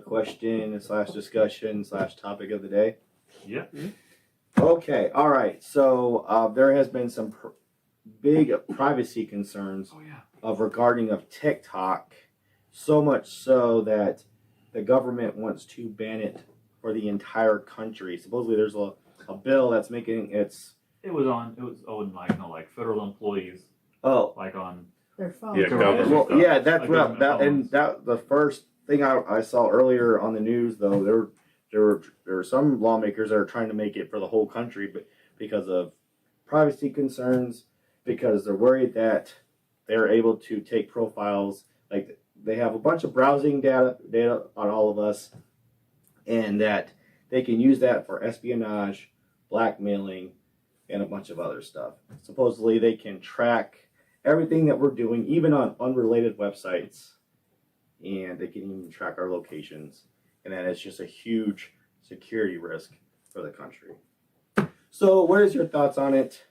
question slash discussion slash topic of the day? Yeah. Okay, all right. So there has been some big privacy concerns regarding of TikTok, so much so that the government wants to ban it for the entire country. Supposedly, there's a bill that's making its. It was like federal employees. Oh, like on their phone. Yeah, government well, stuff. yeah, that's Like what government that the first thing I saw earlier on the news though there were some lawmakers that are trying to make it for the whole country, but because of privacy concerns, because they're worried that they're able to take profiles, like they have a bunch of browsing data on all of us, and that they can use that for espionage, blackmailing, and a bunch of other stuff. Supposedly they can track everything that we're doing, even on unrelated websites, and they can even track our locations, and that it's just a huge security risk for the country. So what is your thoughts on it?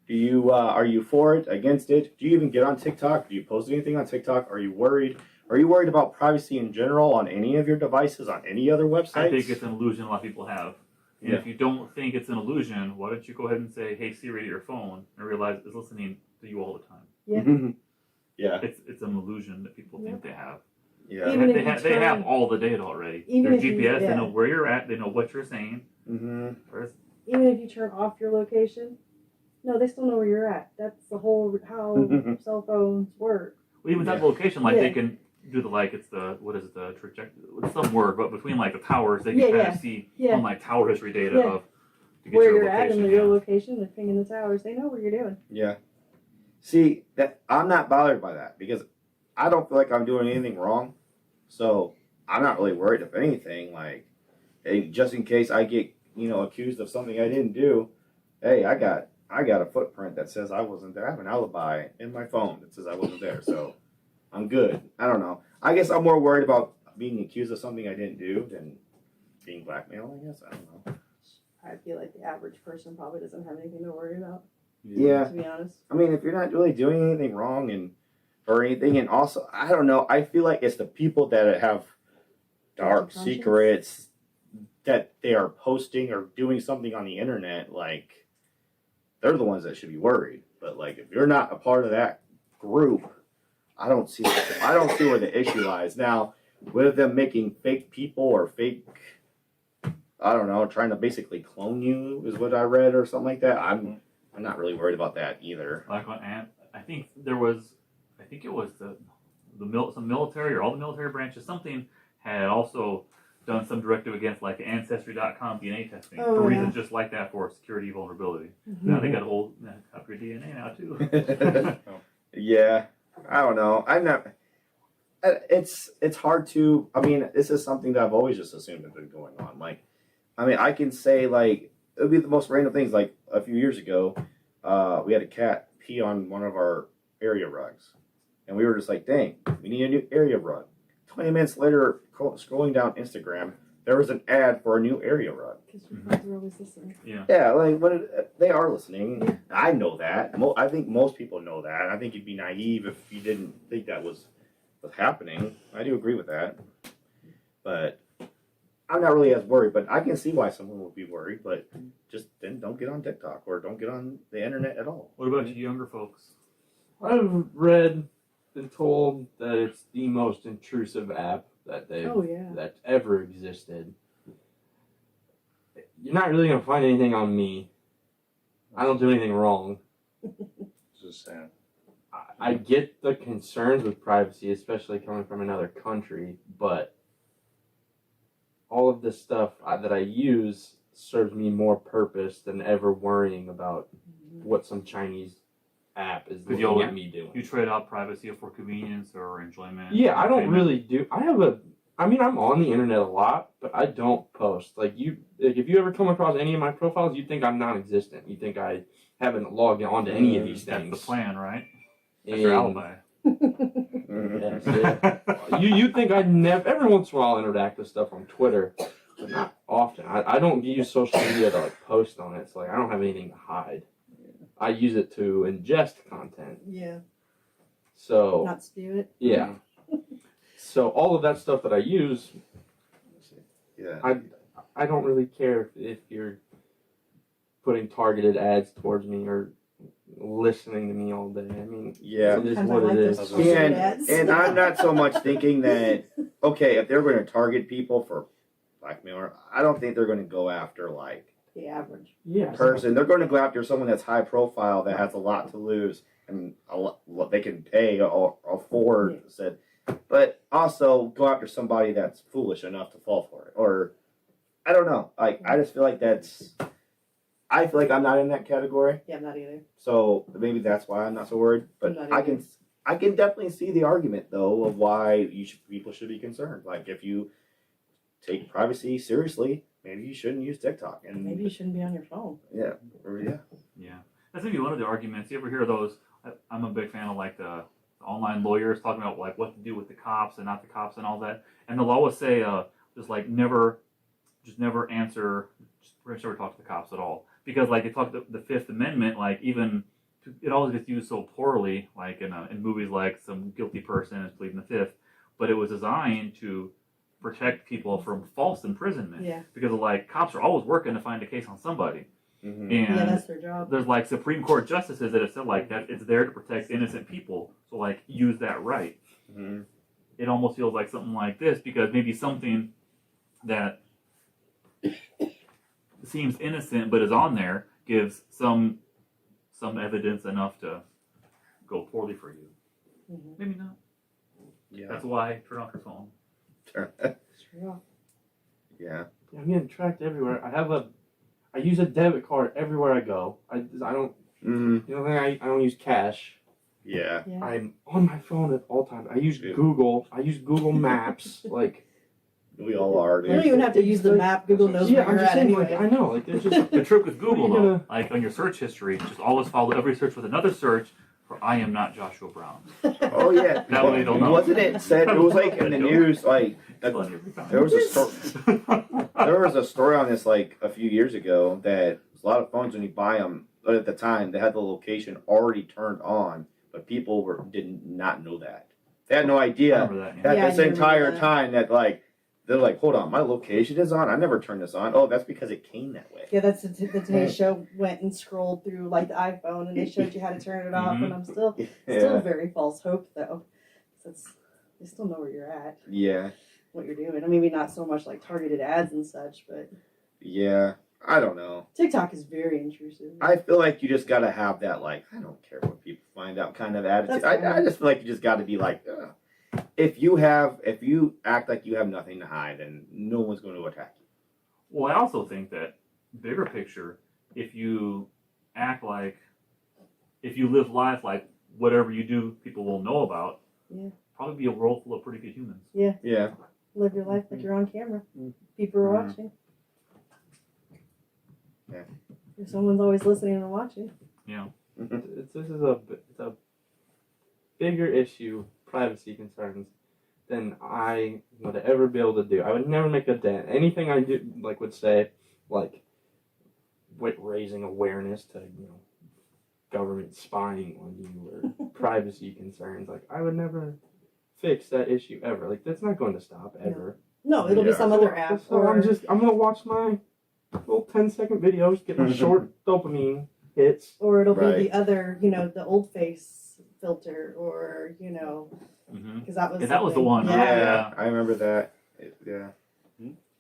Do you are you for it, against it? Do you even get on TikTok? Do you post anything on TikTok? Are you worried? Are you worried about privacy in general on any of your devices, on any other websites? I think it's an illusion a lot of people have. And if you don't think it's an illusion, why don't you go ahead and say, "Hey Siri" to your phone, and realize it's listening to you all the time. Yeah. Yeah. It's an illusion that people think they have. Yeah. Even if They you have turn- all the data already. even Their if you- GPS, they yeah. know where you're at, they know what you're saying. Mm-hmm. Even if you turn off your location, no, they still know where you're at. That's the whole how cell phones work. Well, even that location, they can do the trajectory? It's some word, but between the towers, they can kind of see on tower history data of to get Where your you're at location. and your location, they're pinging the towers. They know what you're doing. Yeah. See, that I'm not bothered by that because I don't feel like I'm doing anything wrong. So I'm not really worried. If anything, hey, just in case I get, accused of something I didn't do, hey, I got a footprint that says I wasn't there. I have an alibi in my phone that says I wasn't there. So I'm good. I don't know. I guess I'm more worried about being accused of something I didn't do than being blackmailed, I guess. I don't know. I feel like the average person probably doesn't have anything to worry about. Yeah. To be honest. I mean, if you're not really doing anything wrong or anything, and also, I don't know, I feel like it's the people that have dark secrets that they are posting or doing something on the internet, they're the ones that should be worried. But if you're not a part of that group, I don't see where the issue lies. Now, with them making fake people or fake, I don't know, trying to basically clone you is what I read or something like that. I'm not really worried about that either. Like on I think it was some military or all the military branches, something had also done some directive against Ancestry.com DNA testing for reasons just like that, for security vulnerability. Now they got a whole copy of DNA now too. Yeah, I don't know. I'm not. It's hard to. I mean, this is something that I've always just assumed has been going on. I can say it would be the most random things. Like a few years ago, we had a cat pee on one of our area rugs, and we were just like, "Dang, we need a new area rug." 20 minutes later, scrolling down Instagram, there was an ad for a new area rug. Because your friends are always listening. Yeah, they are listening. I know that. I think most people know that. I think you'd be naive if you didn't think that was happening. I do agree with that. But I'm not really as worried. But I can see why someone would be worried. But just then don't get on TikTok or don't get on the internet at all. What about you younger folks? I've read and told that it's the most intrusive app that that's ever existed. You're not really gonna find anything on me. I don't do anything wrong. Just saying. I get the concerns with privacy, especially coming from another country, but all of this stuff that I use serves me more purpose than ever worrying about what some Chinese app is looking at me doing. You trade out privacy for convenience or enjoyment? Yeah, I don't really do. I'm on the internet a lot, but I don't post. If you ever come across any of my profiles, you think I'm non-existent. You think I haven't logged on to any of these things. That's the plan, right? That's your alibi. Yes, yeah. You think I never? Every once in a while, I'll interact with stuff on Twitter, but not often. I don't use social media to post on it. So I don't have anything to hide. I use it to ingest content. Yeah. So not spew it. Yeah. So all of that stuff that I use, Yeah. I don't really care if you're putting targeted ads towards me or listening to me all day. I mean, Yeah. it is Sometimes I what like it those is. targeted And ads. and I'm not so much thinking that okay, if they're going to target people for blackmail, I don't think they're going to go after like The average. Yeah. person. They're going to go after someone that's high profile that has a lot to lose and a lot what they can pay or afford. Yeah. Said, but also go after somebody that's foolish enough to fall for it. Or I don't know. Like I just feel like I feel like I'm not in that category. Yeah, I'm not either. So maybe that's why I'm not so worried. But I'm not I can definitely see the argument though of why people should be concerned. Like if you take privacy seriously, maybe you shouldn't use TikTok. And Maybe you shouldn't be on your phone. yeah, or yeah, Yeah, that's maybe one of the arguments. You ever hear those? I'm a big fan of like the online lawyers talking about like what to do with the cops and not the cops and all that. And they'll always say, just like never answer, just never talk to the cops at all, because like they talk the Fifth Amendment, like even it always gets used so poorly, like in movies, like some guilty person is pleading the Fifth, but it was designed to protect people from false imprisonment. Yeah. Because like cops are always working to find a case on somebody. mm-hmm. And Yeah, that's their job. there's like Supreme Court justices that have said like that it's there to protect innocent people. So like use that right. Mm-hmm. It almost feels like something like this because maybe something that seems innocent but is on there gives some evidence enough to go poorly for you. Mm-hmm. Maybe not. Yeah. That's why turn off your phone. True. Yeah. Yeah, I'm getting tracked everywhere. I use a debit card everywhere I go. I don't. Mm-hmm. You know, I don't use cash. Yeah. Yeah. I'm on my phone at all times. I use Yeah. Google. I use Google Maps. Like, We all are. You don't Dude. even have to use the map. Google knows yeah, where I'm you're just at saying. anyway. Like, I know. Like, there's just The trick with Google, What are you though, gonna- like on your search history, just always follow every search with another search for "I am not Joshua Brown." Oh yeah. That way they don't know. Wasn't it said? It was like in the news. Like It's funny every time. there was a story. There was a story on this like a few years ago that a lot of phones when you buy them, but at the time they had the location already turned on, but people did not know that. They had no I idea remember that. Yeah. that Yeah, I this do remember entire that. time that like they're like, hold on, my location is on. I never turned this on. Oh, that's because it came that way. Yeah, that's the Today Show went and scrolled through like the iPhone and they showed you how to turn it off. Mhm. And I'm still Yeah. very false hope though. They still know where you're at, Yeah. what you're doing. I mean, maybe not so much like targeted ads and such, but Yeah. I don't know. TikTok is very intrusive. I feel like you just gotta have that like I don't care what people find out kind of attitude. That's I just feel like you just gotta be like, ugh. If you act like you have nothing to hide, then no one's going to attack you. Well, I also think that bigger picture, if you act like, if you live life like whatever you do, people will know about. Yeah. Probably be a world full of pretty good humans. Yeah. Live your life like you're on camera. Mm. People are Mhm. watching. Yeah. If someone's always listening and watching. this is a bigger issue, privacy concerns, than I would ever be able to do. I would never make a dent. Anything I do, like, would say, like, raising awareness to, government spying on you or privacy concerns. Like, I would never fix that issue ever. Like, that's not going to stop ever. No, it'll be Yeah. some other app. So or, I'm gonna watch my little 10-second videos, get my short dopamine hits. or it'll Right. be the other, the old face filter, or Mm-hmm. because that was Yeah, that was the something- one, huh? Yeah. Yeah. I remember that. Yeah.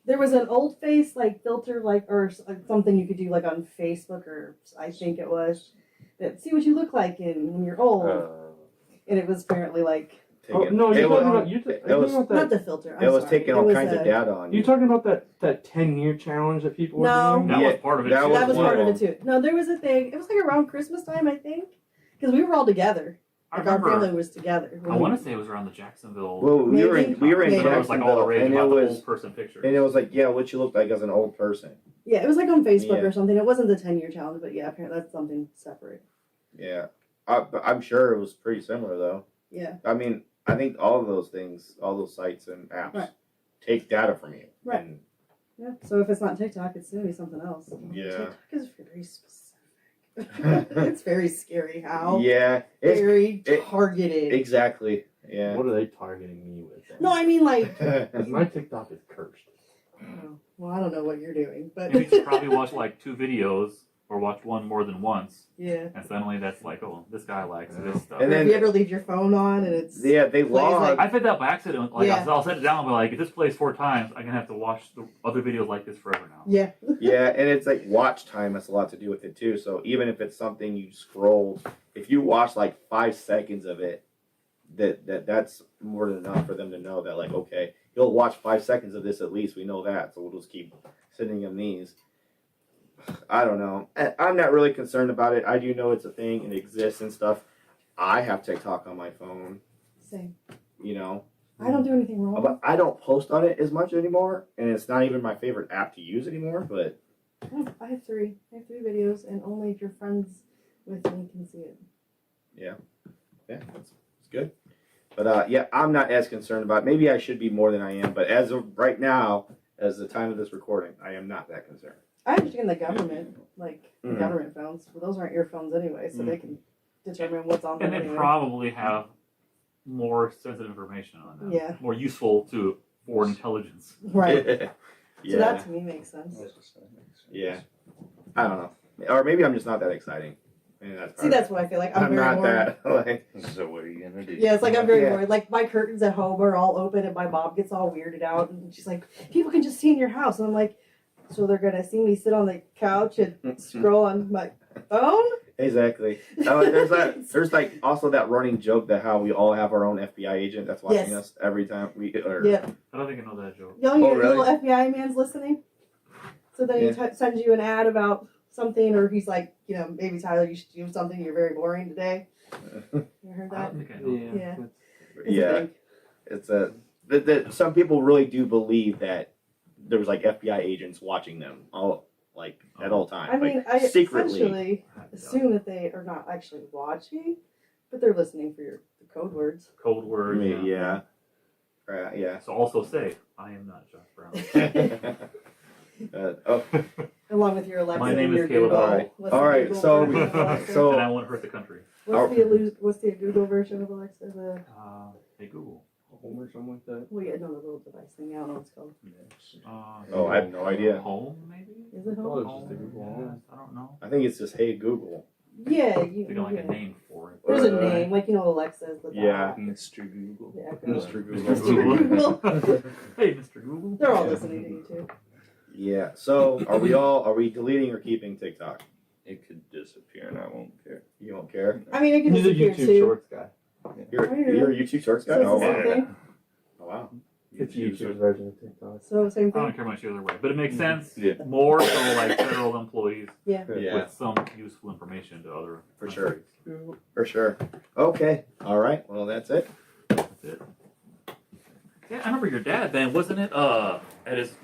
There was an old face like filter, like or something you could do like on Facebook, or I think it was that see what you look like when you're old, and it was apparently like Oh, no, it you're talking was, about you. it Are you was- talking about not that? the filter. it was sorry. taking It all was kinds of data on You you. talking about that 10-year challenge that people were No. doing? That Yeah, was part of it. that too. That was one part of of it too. No, there was a thing. It was like around Christmas time, I think, because we were all together. I Like our remember. family was together. I want to say it was around the Jacksonville. Well, we were in Maybe. It was like all the Jacksonville, rage and it about the was old person pictures. and it was like, yeah, what you look like as an old person. Yeah, it was like on Facebook Yeah. or something. It wasn't the 10-year challenge, but yeah, apparently that's something separate. Yeah. But I'm sure it was pretty similar though. Yeah. I mean, I think all of those things, all those sites and apps, Right. take data from you. Right. And, Yeah. So if it's not TikTok, it's gonna be something else. Yeah. TikTok is very specific. It's very scary how Yeah, it's very it- targeted. exactly. Yeah. What are they targeting me with? Then? No, I mean like. 'Cause my TikTok is cursed. Oh, well, I don't know what you're doing, but Maybe you should probably watch like 2 videos or watch one more than once, yeah. and suddenly that's like, oh, this guy likes this stuff. And Or if then- you ever leave your phone on and it's Yeah, they Plays log. like- I fit that by accident. Like Yeah. I'll set it down, but like if this plays 4 times, I'm gonna have to watch the other videos like this forever now. yeah. Yeah, and it's like watch time has a lot to do with it too. So even if it's something you scrolled, if you watch like 5 seconds of it, that's more than enough for them to know that like, okay, you'll watch 5 seconds of this at least. We know that, so we'll just keep sending them these. I don't know. I'm not really concerned about it. I do know it's a thing and it exists and stuff. I have TikTok on my phone, Same. you know, I don't do anything wrong. but I don't post on it as much anymore, and it's not even my favorite app to use anymore. But I have 3. I have 3 videos, and only if you're friends with me can see it. yeah, it's good. But yeah, I'm not as concerned about it. Maybe I should be more than I am, but as of right now, as the time of this recording, I am not that concerned. I understand the government, like the Mhm. government phones. Well, those aren't your phones anyway, so they can determine what's on them. And they anyway. probably have more sensitive information on them. Yeah. More useful to foreign intelligence. Right. yeah, So that to me makes sense. yeah. I don't know, or maybe I'm just not that exciting. And that's See, that's what I feel like. I'm very not bored. that like. So what are you gonna do? Yeah, it's like I'm very Yeah. bored. Like my curtains at home are all open, and my mom gets all weirded out, and she's like, "People can just see in your house," and I'm like, "So they're gonna see me sit on the couch and scroll on my phone?" Exactly. There's like also that running joke that how we all have our own FBI agent that's watching Yes. us every time we or Yeah, I don't think I know that joke. you know, Oh, your really? little FBI man's listening. So then he sends you an ad about something, or he's like, you know, maybe Tyler, you should do something. You're very boring today. You heard I that? don't think I know. Yeah. It's a yeah. thing. It's that some people really do believe that there was like FBI agents watching them all like at all times. I mean, like, I secretly. essentially assume that they are not actually watching, but they're listening for your the code words. Code word. Yeah. Yeah. So also say, I am not Josh Brown. Oh, Along with your Alexa My name and is your Caleb. Google. Alright. What's the Alright, Google so version of Alexa? so- and I won't hurt the country. What's the Google version of Alexa? The Hey Google. Home or something like that. well, yeah, no, the little device thing. I don't know what it's called. Oh, I have no idea. Home maybe. Is it Oh, home? it's just a Google Home. I don't know. I think it's just Hey Google. Yeah, They got like a name for it. There's a name, like you know, Alexa is the Yeah. Mr. Google. Yeah, Mr. Google. Mr. Google. Hey, Mr. Google. They're all listening to you too. Yeah. So are we deleting or keeping TikTok? It could disappear and I won't care. You don't care? I mean, it can He's a disappear YouTube too. Shorts guy. You're a YouTube Shorts guy? So it's Oh the same wow. thing. Oh wow. It's YouTube's version of TikTok. So same I don't thing. care much either way, but it makes sense. Yeah. More so like federal employees Yeah. with some useful information to other. For sure. countries. For sure. Okay. All right. Well, that's it. That's it. Yeah, I remember your dad then, wasn't it? At his